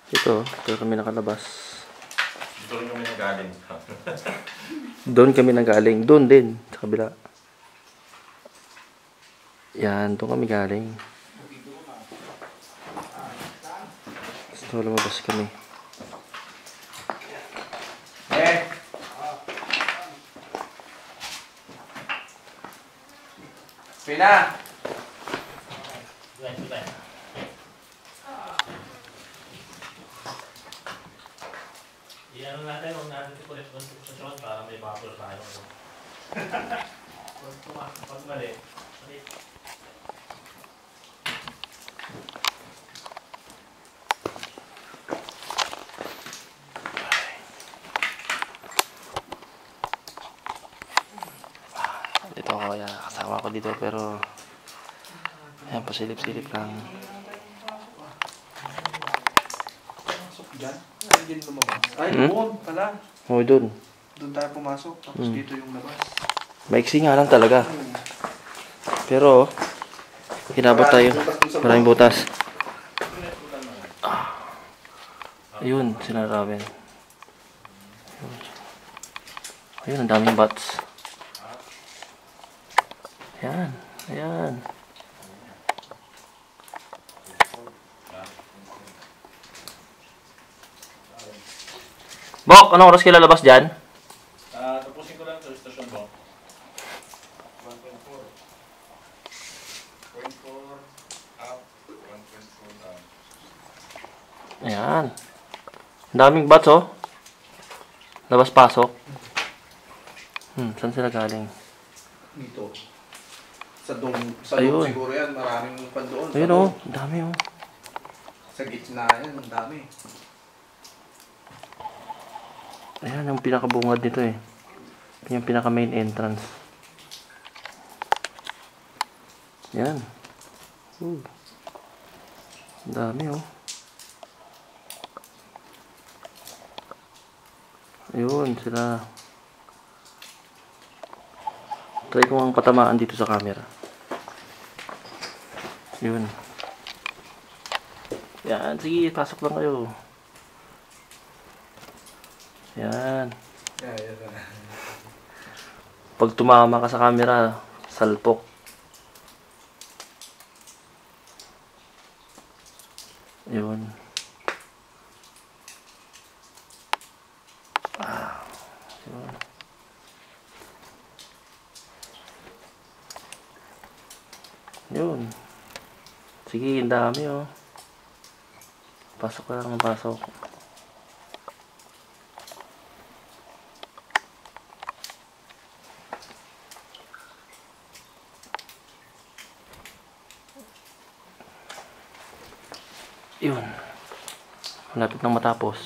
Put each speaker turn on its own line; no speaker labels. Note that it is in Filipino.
Ito kami nakalabas.
Doon kami nagaling.
Doon kami nagaling. Doon din, sa kabila. Yan, doon kami galing. So, lumabas kami.
Pina!
Iyan natin, huwag natin ikulit konstruksyon para may bubble tayo. Pag mali.
Dito ako, kaya kasama ko dito, pero ayan, pasilip-silip lang.
Diyan? Ay, din lumabas. Ay, doon pala.
Oo, doon.
Doon tayo pumasok. Tapos dito yung labas.
Maiksi nga lang talaga. Pero, hinabot tayo. Maraming butas. Ayun, sinaramin. Ayun, ang daming bats. Ayan, ayan. Bok, anong oras kayo lalabas dyan?
Tapusin ko lang sa station mo.
1.4 up, 1.4 down.
Ayan. Ang daming bats, oh. Labas-pasok. Saan sila galing?
Dito. Sa dong
Ayun.
siguro yan. Maraming pan doon.
Ayun, oh. Ang dami, oh.
Sa gitna yan. Ang dami.
Ayan, yung pinakabungad nito, eh. Yung pinaka main entrance. Ayan. Ang dami, oh. Ayun, sila. Try ko ang patamaan dito sa camera. Yun. Yan, sige, pasok lang kayo. Yan. Pag tumama ka sa camera, salpok. Yun. Yun. Yun. Sige, ang dami, oh. Pasok ka lang, pasok. Yun. Malapit nang matapos.